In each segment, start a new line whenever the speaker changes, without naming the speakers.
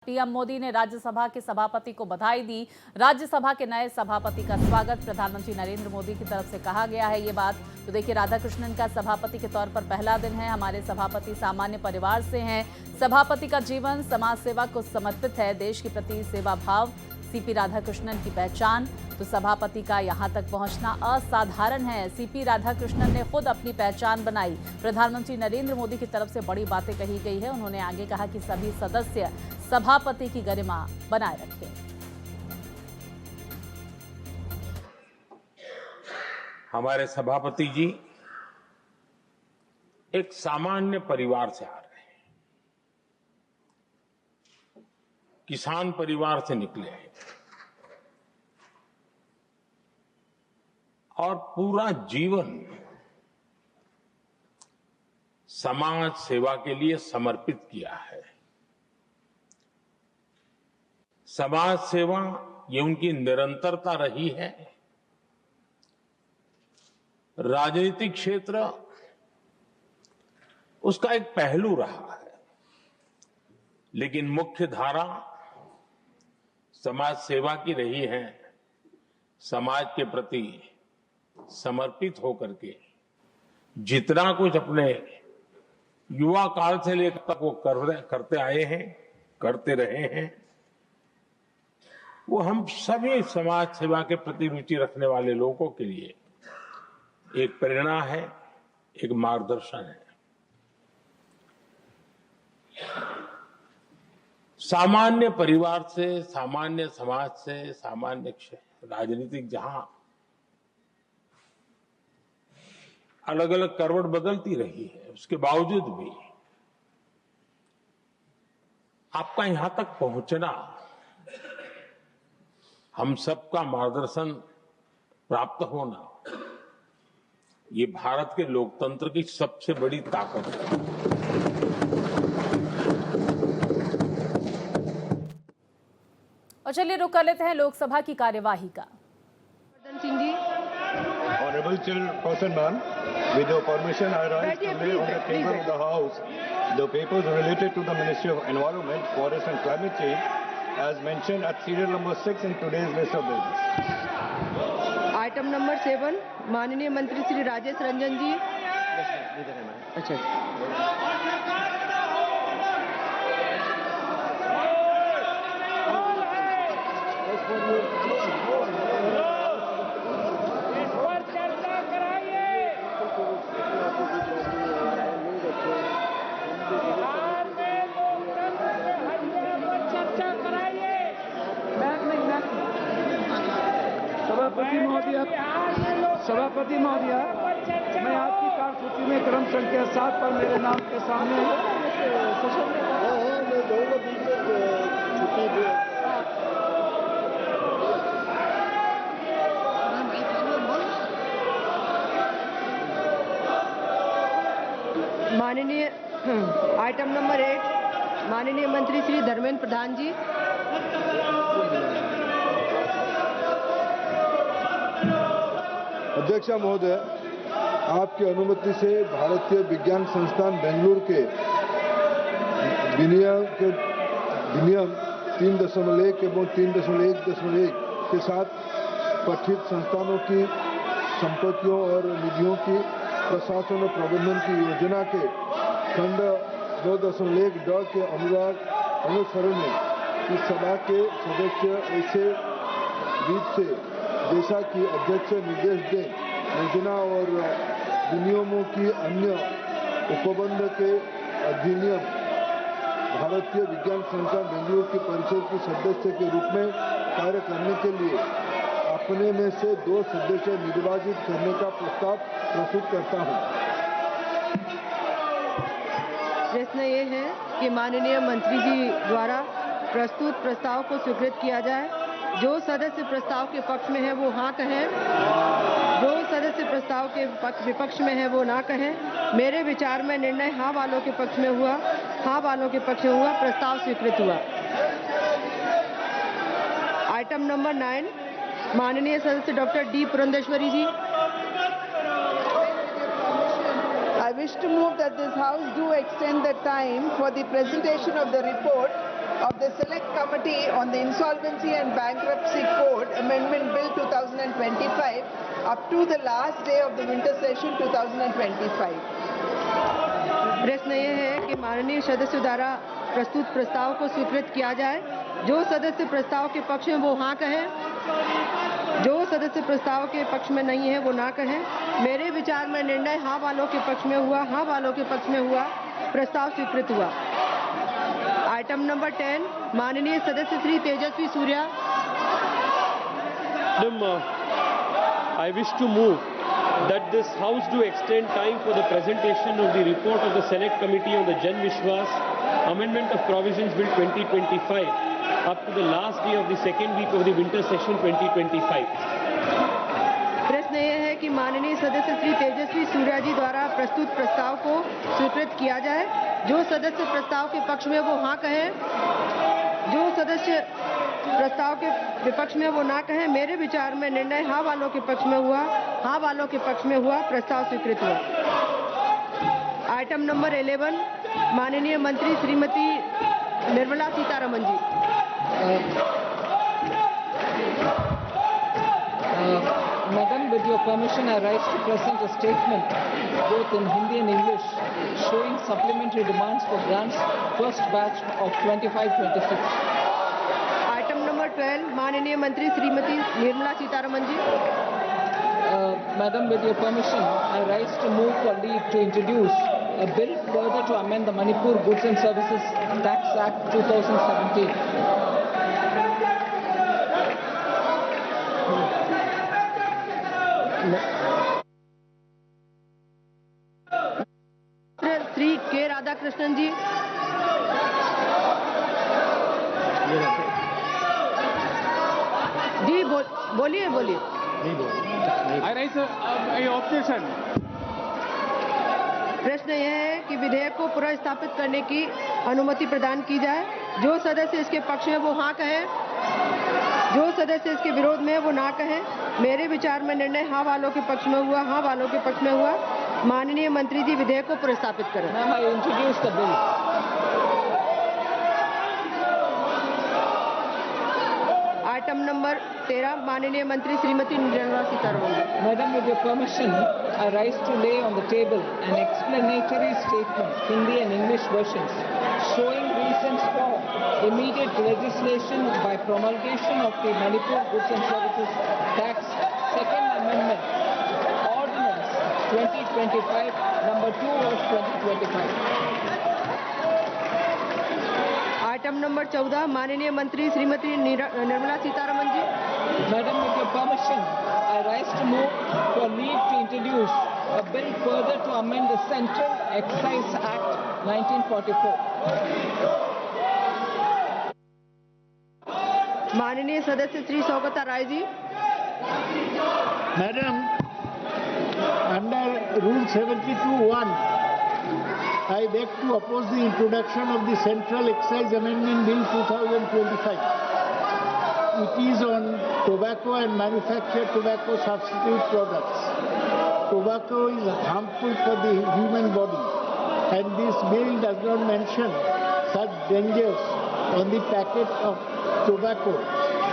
PM Modi ने राज्यसभा के सभापति को बधाई दी। राज्यसभा के नए सभापति का स्वागत प्रधानमंत्री नरेंद्र मोदी की तरफ से कहा गया है। ये बात तो देखिए, राधाकृष्णन का सभापति के तौर पर पहला दिन है। हमारे सभापति सामान्य परिवार से हैं। सभापति का जीवन समाज सेवा को समर्पित है। देश के प्रति सेवा भाव सीपी राधाकृष्णन की पहचान। तो सभापति का यहां तक पहुंचना असाधारण है। सीपी राधाकृष्णन ने खुद अपनी पहचान बनाई। प्रधानमंत्री नरेंद्र मोदी की तरफ से बड़ी बातें कही गई है। उन्होंने आगे कहा कि सभी सदस्य सभापति की गरिमा बनाए रखें।
हमारे सभापति जी एक सामान्य परिवार से आ रहे हैं, किसान परिवार से निकले हैं और पूरा जीवन समाज सेवा के लिए समर्पित किया है। समाज सेवा ये उनकी निरंतरता रही है। राजनीतिक क्षेत्र उसका एक पहलू रहा है, लेकिन मुख्य धारा समाज सेवा की रही है। समाज के प्रति समर्पित होकर के जितना कुछ अपने युवा काल से लेकर तक वो करते आए हैं, करते रहे हैं, वो हम सभी समाज सेवा के प्रति रुचि रखने वाले लोगों के लिए एक प्रेरणा है, एक मार्गदर्शन है। सामान्य परिवार से, सामान्य समाज से, सामान्य राजनीतिक जहां अलग अलग करवट बदलती रही है, उसके बावजूद भी आपका यहां तक पहुंचना, हम सबका मार्गदर्शन प्राप्त होना, ये भारत के लोकतंत्र की सबसे बड़ी ताकत है।
और चलिए रुक कर लेते हैं लोकसभा की कार्यवाही का।
Honorable Chairperson ma'am, with your permission, I rise to lay on the table of the House the papers related to the Ministry of Environment, Forest and Climate Change, as mentioned at serial number 6 in today's list of business.
Item number 7, माननीय मंत्री श्री राजेश रंजन जी। अच्छा,
सभापति महोदय, मैं आपकी कार्यसूची में क्रम संख्या 7 पर मेरे नाम के सामने
माननीय आइटम नंबर 8, माननीय मंत्री श्री धर्मेंद्र प्रधान जी।
अध्यक्ष महोदय, आपकी अनुमति से भारतीय विज्ञान संस्थान बेंगलुरु के विनियम 3.1 एवं 3.1.1 के साथ पठित संस्थानों की संपत्तियों और निधियों की प्रशासन और प्रबंधन की योजना के खंड 2.1 के अनुसरण में इस सभा के सदस्य ऐसे रीत से जैसा कि अध्यक्ष निर्देश दें, योजना और विनियमों की अन्य उपबंध के अधिनियम भारतीय विज्ञान संस्थान बेंगलुरु की परिषद के सदस्य के रूप में कार्य करने के लिए अपने में से 2 सदस्य निर्वाचित करने का प्रस्ताव प्रस्तुत करता हूं।
प्रश्न ये है कि माननीय मंत्री जी द्वारा प्रस्तुत प्रस्ताव को स्वीकृत किया जाए। जो सदस्य प्रस्ताव के पक्ष में है वो हाँ कहें, जो सदस्य प्रस्ताव के विपक्ष में है वो ना कहें। मेरे विचार में निर्णय हाँ वालों के पक्ष में हुआ, हाँ वालों के पक्ष में हुआ, प्रस्ताव स्वीकृत हुआ। आइटम नंबर 9, माननीय सदस्य doctor D Purandeswari ji.
I wish to move that this House do extend the time for the presentation of the report of the Select Committee on the Insolvency and Bankruptcy Code Amendment Bill 2025 up to the last day of the winter session 2025.
प्रश्न यह है कि माननीय सदस्य द्वारा प्रस्तुत प्रस्ताव को स्वीकृत किया जाए। जो सदस्य प्रस्ताव के पक्ष में वो हाँ कहें, जो सदस्य प्रस्ताव के पक्ष में नहीं है वो ना कहें। मेरे विचार में निर्णय हाँ वालों के पक्ष में हुआ, हाँ वालों के पक्ष में हुआ, प्रस्ताव स्वीकृत हुआ। आइटम नंबर 10, माननीय सदस्य Shri Tejasvi Surya.
I wish to move that this House do extend time for the presentation of the report of the Select Committee on the Jan Vishwas Amendment of Provisions Bill 2025 up to the last day of the second week of the winter session 2025.
प्रश्न यह है कि माननीय सदस्य श्री तेजस्वी सूर्या जी द्वारा प्रस्तुत प्रस्ताव को स्वीकृत किया जाए। जो सदस्य प्रस्ताव के पक्ष में वो हाँ कहें, जो सदस्य प्रस्ताव के विपक्ष में वो ना कहें। मेरे विचार में निर्णय हाँ वालों के पक्ष में हुआ, हाँ वालों के पक्ष में हुआ, प्रस्ताव स्वीकृत हुआ। आइटम नंबर 11, माननीय मंत्री Shrimati Nirmala Sitharaman ji.
Madam, with your permission, I rise to present a statement both in Hindi and English showing supplementary demands for grants first batch of 25-26.
Item number 12, माननीय मंत्री Shrimati Nirmala Sitharaman ji.
Madam, with your permission, I rise to move for leave to introduce a bill further to amend the Manipur Goods and Services Tax Act 2017.
Shri के राधाकृष्णन जी। जी बोलिए बोलिए।
I raise a objection.
प्रश्न यह है कि विधेयक को पुनर्स्थापित करने की अनुमति प्रदान की जाए। जो सदस्य इसके पक्ष में वो हाँ कहे, जो सदस्य इसके विरोध में वो ना कहे। मेरे विचार में निर्णय हाँ वालों के पक्ष में हुआ, हाँ वालों के पक्ष में हुआ। माननीय मंत्री जी विधेयक को पुनर्स्थापित करें।
Ma'am, I introduce the bill.
Item number 13, माननीय मंत्री Shrimati Nirmala Sitharaman.
Madam, with your permission, I rise to lay on the table an explanatory statement, Hindi and English versions, showing reasons for immediate legislation by promulgation of the Manipur Goods and Services Tax Second Amendment, Ordinance 2025, number 2 of 2025.
Item number 14, माननीय मंत्री Shrimati Nirmala Sitharaman ji.
Madam, with your permission, I rise to move for leave to introduce a bill further to amend the Central Excise Act 1944.
माननीय सदस्य Shri Saugata Rai ji.
Madam, under Rule 72(1), I beg to oppose the introduction of the Central Excise Amendment Bill 2025. It is on tobacco and manufactured tobacco substitute products. Tobacco is harmful for the human body, and this bill does not mention such dangers on the packet of tobacco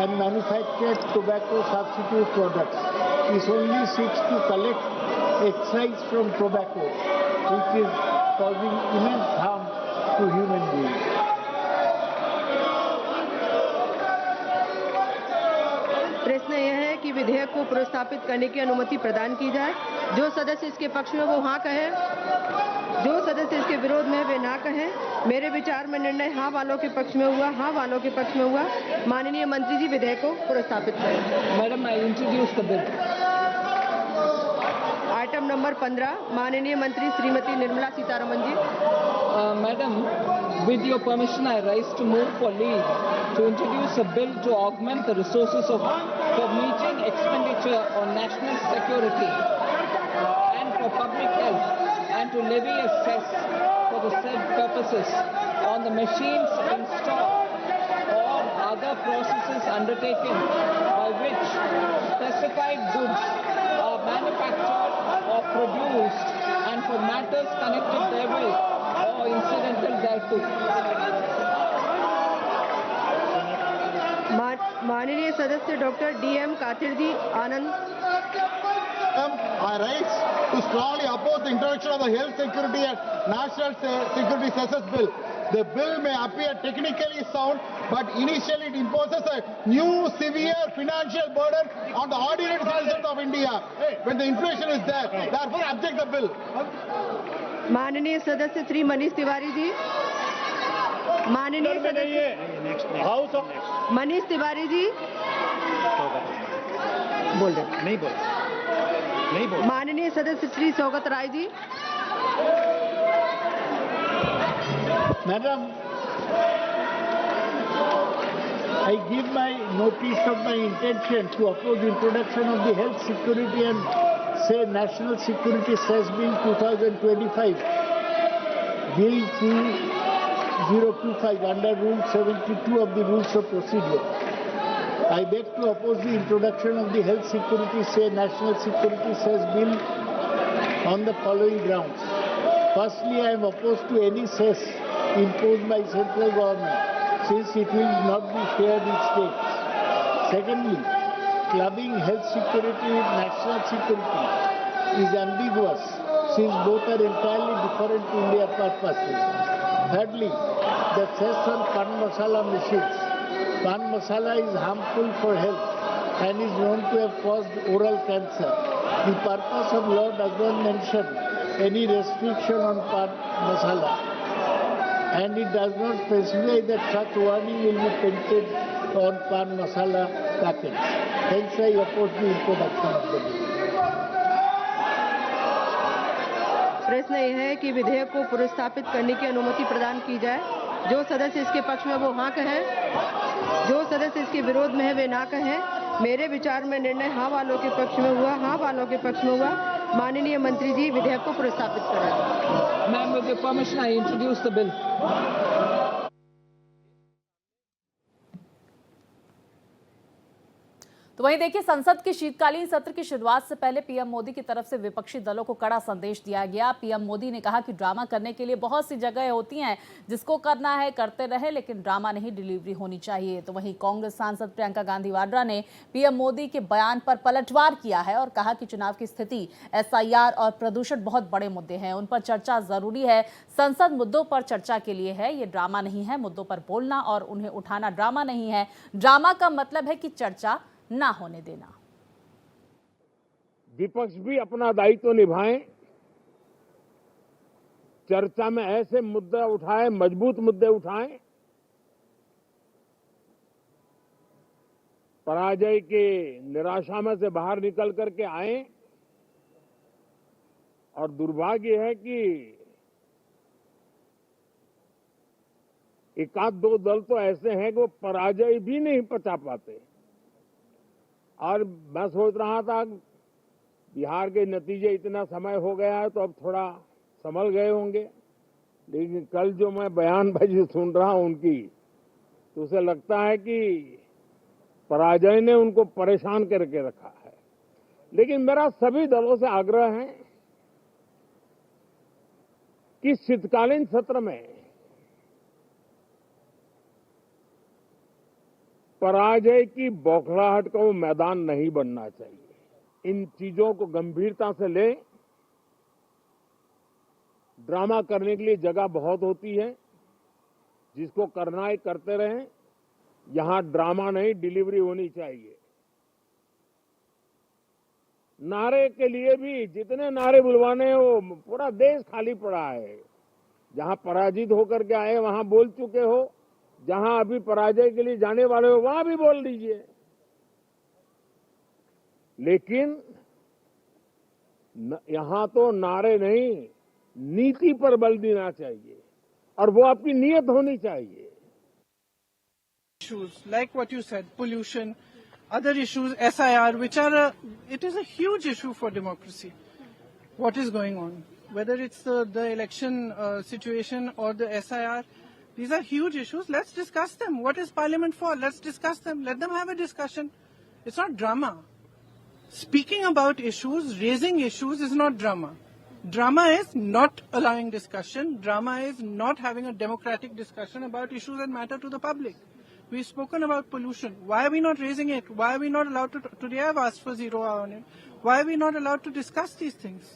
and manufactured tobacco substitute products. It only seeks to collect excise from tobacco, which is causing immense harm to human beings.
प्रश्न यह है कि विधेयक को पुनर्स्थापित करने की अनुमति प्रदान की जाए। जो सदस्य इसके पक्ष में वो हाँ कहे, जो सदस्य इसके विरोध में वे ना कहें। मेरे विचार में निर्णय हाँ वालों के पक्ष में हुआ, हाँ वालों के पक्ष में हुआ। माननीय मंत्री जी विधेयक को पुनर्स्थापित करें।
Madam, I introduce the bill.
Item number 15, माननीय मंत्री Shrimati Nirmala Sitharaman ji.
Madam, with your permission, I rise to move for leave to introduce a bill to augment the resources for meeting expenditure on national security and for public health, and to levy a cess for the said purposes on the machines installed or other processes undertaken by which specified goods are manufactured or produced, and for matters connected therewith or incidental thereto.
माननीय सदस्य doctor DM Kathir ji Anand.
I rise to strongly oppose the introduction of the Health Security and National Security Cessus Bill. The bill may appear technically sound, but initially it imposes a new severe financial burden on the ordinary citizens of India when the inflation is there. Therefore, object the bill.
माननीय सदस्य श्री मनीष तिवारी जी। माननीय सदस्य
house of
Manish Tiwari ji
बोल रहे नहीं बोल
माननीय सदस्य Shri Saugata Rai ji.
Madam, I give my notice of my intention to oppose the introduction of the Health Security and National Security Cess Bill 2025, Bill 2025 under Rule 72 of the Rules of Procedure. I beg to oppose the introduction of the Health Security National Security Cess Bill on the following grounds. Firstly, I am opposed to any cess imposed by central government, since it will not be shared with states. Secondly, clubbing health security with national security is ambiguous, since both are entirely different in their purposes. Thirdly, the cess on pan masala machines. Pan masala is harmful for health and is known to have caused oral cancer. The purpose of law does not mention any restriction on pan masala, and it does not specify that such warning will be painted on pan masala packets. Hence, I oppose the introduction of the bill.
प्रश्न यह है कि विधेयक को पुरस्तापित करने की अनुमति प्रदान की जाए। जो सदस्य इसके पक्ष में वो हाँ कहें, जो सदस्य इसके विरोध में है वे ना कहें। मेरे विचार में निर्णय हाँ वालों के पक्ष में हुआ, हाँ वालों के पक्ष में हुआ। माननीय मंत्री जी विधेयक को पुरस्तापित करें।
Ma'am, with your permission, I introduce the bill.
तो वहीं देखिए, संसद के शीतकालीन सत्र की शुरुआत से पहले पीएम मोदी की तरफ से विपक्षी दलों को कड़ा संदेश दिया गया। पीएम मोदी ने कहा कि ड्रामा करने के लिए बहुत सी जगह होती हैं, जिसको करना है करते रहे, लेकिन ड्रामा नहीं, डिलीवरी होनी चाहिए। तो वहीं कांग्रेस सांसद प्रियंका गांधी वाड्रा ने पीएम मोदी के बयान पर पलटवार किया है और कहा कि चुनाव की स्थिति, SIR और प्रदूषण बहुत बड़े मुद्दे हैं, उन पर चर्चा जरूरी है। संसद मुद्दों पर चर्चा के लिए है, ये ड्रामा नहीं है। मुद्दों पर बोलना और उन्हें उठाना ड्रामा नहीं है। ड्रामा का मतलब है कि चर्चा ना होने देना।
विपक्ष भी अपना दायित्व निभाएं, चर्चा में ऐसे मुद्दे उठाएं, मजबूत मुद्दे उठाएं, पराजय के निराशा में से बाहर निकल करके आए। और दुर्भाग्य है कि एकाध दो दल तो ऐसे हैं कि वो पराजय भी नहीं पचा पाते। और मैं सोच रहा था बिहार के नतीजे इतना समय हो गया है तो अब थोड़ा संभल गए होंगे, लेकिन कल जो मैं बयानबाजी सुन रहा हूं उनकी, तो उसे लगता है कि पराजय ने उनको परेशान करके रखा है। लेकिन मेरा सभी दलों से आग्रह है कि शीतकालीन सत्र में पराजय की बौखलाहट का वो मैदान नहीं बनना चाहिए। इन चीजों को गंभीरता से लें। ड्रामा करने के लिए जगह बहुत होती है, जिसको करना है करते रहें। यहां ड्रामा नहीं, डिलीवरी होनी चाहिए। नारे के लिए भी जितने नारे बुलवाने वो पूरा देश खाली पड़ा है। जहां पराजित होकर के आए वहां बोल चुके हो, जहां अभी पराजय के लिए जाने वाले हो वहां भी बोल दीजिए, लेकिन यहां तो नारे नहीं, नीति पर बल देना चाहिए और वो आपकी नियत होनी चाहिए।
Issues like what you said, pollution, other issues, SIR, which are it is a huge issue for democracy. What is going on, whether it's the election situation or the SIR, these are huge issues. Let's discuss them. What is Parliament for? Let's discuss them. Let them have a discussion. It's not drama. Speaking about issues, raising issues is not drama. Drama is not allowing discussion. Drama is not having a democratic discussion about issues that matter to the public. We've spoken about pollution. Why are we not raising it? Why are we not allowed to? Today I've asked for zero hour on it. Why are we not allowed to discuss these things?